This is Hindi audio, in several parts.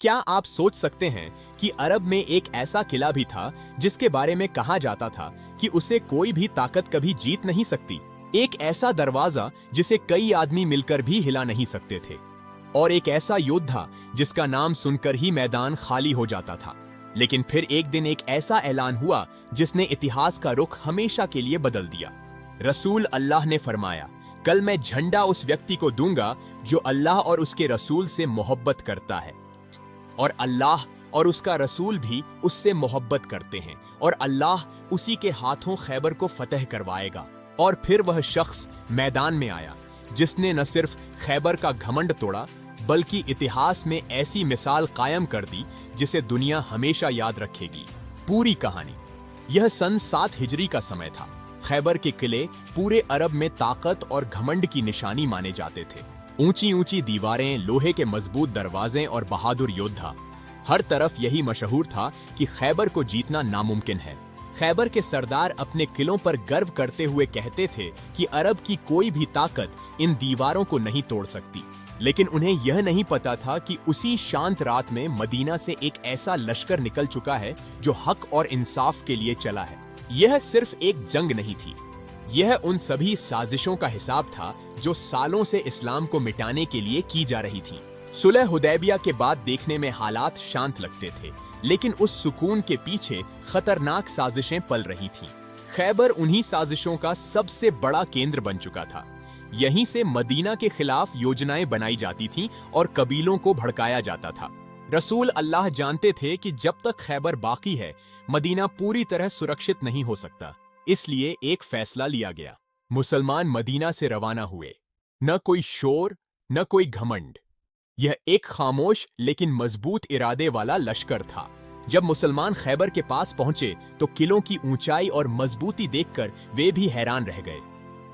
क्या आप सोच सकते हैं कि अरब में एक ऐसा किला भी था जिसके बारे में कहा जाता था कि उसे कोई भी ताकत कभी जीत नहीं सकती। एक ऐसा दरवाजा जिसे कई आदमी मिलकर भी हिला नहीं सकते थे, और एक ऐसा योद्धा जिसका नाम सुनकर ही मैदान खाली हो जाता था। लेकिन फिर एक दिन एक ऐसा ऐलान हुआ जिसने इतिहास का रुख हमेशा के लिए बदल दिया। रसूल अल्लाह ने फरमाया, कल मैं झंडा उस व्यक्ति को दूंगा जो अल्लाह और उसके रसूल से मोहब्बत करता है, और अल्लाह और उसका रसूल भी उससे मोहब्बत करते हैं, और अल्लाह उसी के हाथों खैबर को फतह करवाएगा। और फिर वह शख्स मैदान में आया जिसने न सिर्फ खैबर का घमंड तोड़ा बल्कि इतिहास में ऐसी मिसाल कायम कर दी जिसे दुनिया हमेशा याद रखेगी। पूरी कहानी। यह सन 7 हिजरी का समय था। खैबर के किले पूरे अरब में ताकत और घमंड की निशानी माने जाते थे। ऊंची ऊंची दीवारें, लोहे के मजबूत दरवाजे और बहादुर योद्धा। हर तरफ यही मशहूर था कि खैबर को जीतना नामुमकिन है। खैबर के सरदार अपने किलों पर गर्व करते हुए कहते थे कि अरब की कोई भी ताकत इन दीवारों को नहीं तोड़ सकती। लेकिन उन्हें यह नहीं पता था कि उसी शांत रात में मदीना से एक ऐसा लश्कर निकल चुका है जो हक और इंसाफ के लिए चला है। यह सिर्फ एक जंग नहीं थी, यह उन सभी साजिशों का हिसाब था जो सालों से इस्लाम को मिटाने के लिए की जा रही थी। सुलह हुदैबिया के बाद देखने में हालात शांत लगते थे, लेकिन उस सुकून के पीछे खतरनाक साजिशें पल रही थीं। खैबर उन्हीं साजिशों का सबसे बड़ा केंद्र बन चुका था। यहीं से मदीना के खिलाफ योजनाएं बनाई जाती थीं और कबीलों को भड़काया जाता था। रसूल अल्लाह जानते थे कि जब तक खैबर बाकी है, मदीना पूरी तरह सुरक्षित नहीं हो सकता। इसलिए एक फैसला लिया गया। मुसलमान मदीना से रवाना हुए। न कोई शोर, न कोई घमंड। यह एक खामोश लेकिन मजबूत इरादे वाला लश्कर था। जब मुसलमान खैबर के पास पहुंचे तो किलों की ऊंचाई और मजबूती देखकर वे भी हैरान रह गए।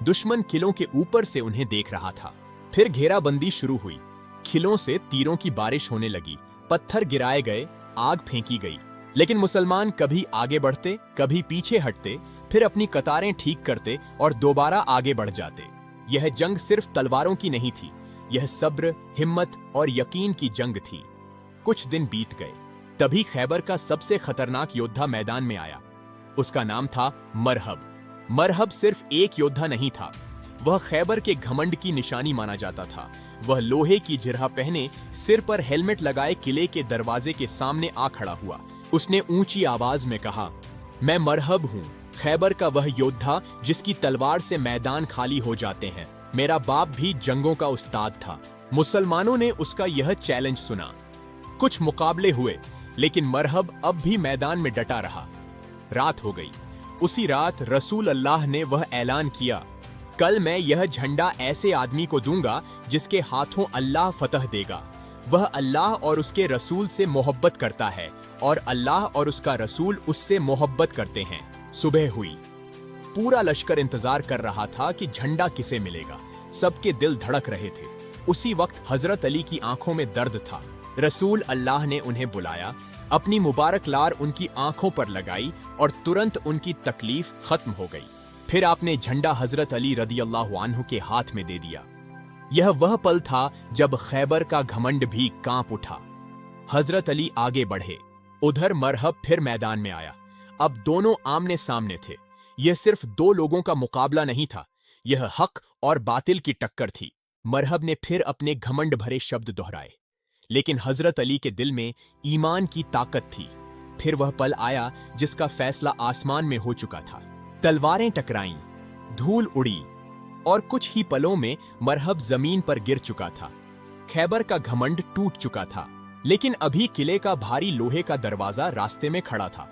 दुश्मन किलों के ऊपर से उन्हें देख रहा था। फिर घेराबंदी शुरू हुई। किलों से तीरों की बारिश होने लगी, पत्थर गिराए गए, आग फेंकी गई। लेकिन मुसलमान कभी आगे बढ़ते, कभी पीछे हटते, फिर अपनी कतारें ठीक करते और दोबारा आगे बढ़ जाते। यह जंग सिर्फ तलवारों की नहीं थी, यह सब्र, हिम्मत और यकीन की जंग थी। कुछ दिन बीत गए, तभी खैबर का सबसे खतरनाक योद्धा मैदान में आया। उसका नाम था मरहब। मरहब सिर्फ एक योद्धा नहीं था, वह खैबर के घमंड की निशानी माना जाता था। वह लोहे की जिरह पहने, सिर पर हेलमेट लगाए किले के दरवाजे के सामने आ खड़ा हुआ। उसने ऊंची आवाज में कहा, मैं मरहब हूँ, खैबर का वह योद्धा जिसकी तलवार से मैदान खाली हो जाते हैं। मेरा बाप भी जंगों का उस्ताद था। मुसलमानों ने उसका यह चैलेंज सुना। कुछ मुकाबले हुए, लेकिन मरहब अब भी मैदान में डटा रहा। रात हो गई। उसी रात रसूल अल्लाह ने वह ऐलान किया, कल मैं यह झंडा ऐसे आदमी को दूंगा जिसके हाथों अल्लाह फतह देगा। वह अल्लाह और उसके रसूल से मोहब्बत करता है और अल्लाह और उसका रसूल उससे मोहब्बत करते हैं। सुबह हुई। पूरा लश्कर इंतजार कर रहा था कि झंडा किसे मिलेगा। सबके दिल धड़क रहे थे। उसी वक्त हजरत अली की आंखों में दर्द था। रसूल अल्लाह ने उन्हें बुलाया, अपनी मुबारक लार उनकी आंखों पर लगाई और तुरंत उनकी तकलीफ खत्म हो गई। फिर आपने झंडा हजरत अली रदियल्लाहु अन्हु के हाथ में दे दिया। यह वह पल था जब खैबर का घमंड भी कांप उठा। हजरत अली आगे बढ़े। उधर मरहब फिर मैदान में आया। अब दोनों आमने सामने थे। यह सिर्फ दो लोगों का मुकाबला नहीं था, यह हक और बातिल की टक्कर थी। मरहब ने फिर अपने घमंड भरे शब्द दोहराए, लेकिन हजरत अली के दिल में ईमान की ताकत थी। फिर वह पल आया जिसका फैसला आसमान में हो चुका था। तलवारें टकराईं, धूल उड़ी, और कुछ ही पलों में मरहब जमीन पर गिर चुका था। खैबर का घमंड टूट चुका था, लेकिन अभी किले का भारी लोहे का दरवाजा रास्ते में खड़ा था।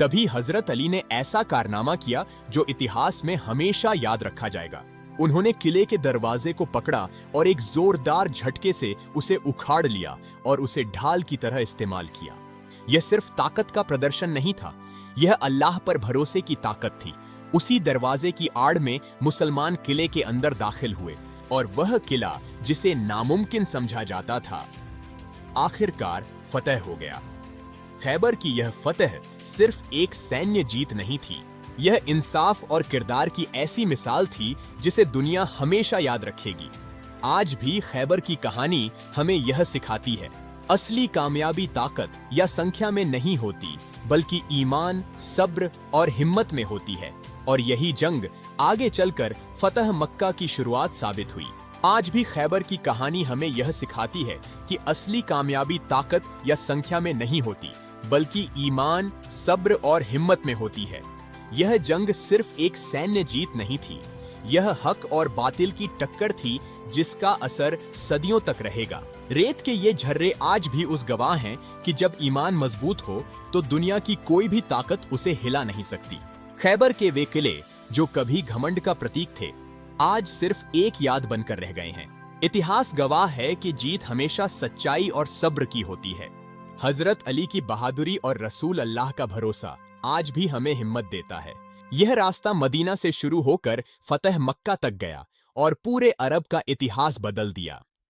तभी हजरत अली ने ऐसा कारनामा किया जो इतिहास में हमेशा याद रखा जाएगा। उन्होंने किले के दरवाजे को पकड़ा और एक जोरदार झटके से उसे उखाड़ लिया और उसे ढाल की तरह इस्तेमाल किया। यह सिर्फ ताकत का प्रदर्शन नहीं था, यह अल्लाह पर भरोसे की ताकत थी। उसी दरवाजे की आड़ में मुसलमान किले के अंदर दाखिल हुए, और वह किला जिसे नामुमकिन समझा जाता था, आखिरकार फतह हो गया। खैबर की यह फतह सिर्फ एक सैन्य जीत नहीं थी, यह इंसाफ और किरदार की ऐसी मिसाल थी जिसे दुनिया हमेशा याद रखेगी। आज भी खैबर की कहानी हमें यह सिखाती है असली कामयाबी ताकत या संख्या में नहीं होती, बल्कि ईमान, सब्र और हिम्मत में होती है। और यही जंग आगे चलकर फतह मक्का की शुरुआत साबित हुई। आज भी खैबर की कहानी हमें यह सिखाती है कि असली कामयाबी ताकत या संख्या में नहीं होती, बल्कि ईमान, सब्र और हिम्मत में होती है। यह जंग सिर्फ एक सैन्य जीत नहीं थी, यह हक और बातिल की टक्कर थी जिसका असर सदियों तक रहेगा। रेत के ये झर्रे आज भी उस गवाह हैं कि जब ईमान मजबूत हो तो दुनिया की कोई भी ताकत उसे हिला नहीं सकती। खैबर के वे किले जो कभी घमंड का प्रतीक थे, आज सिर्फ एक याद बनकर रह गए हैं। इतिहास गवाह है कि जीत हमेशा सच्चाई और सब्र की होती है। हजरत अली की बहादुरी और रसूल अल्लाह का भरोसा आज भी हमें हिम्मत देता है। यह रास्ता मदीना से शुरू होकर फतह मक्का तक गया और पूरे अरब का इतिहास बदल दिया।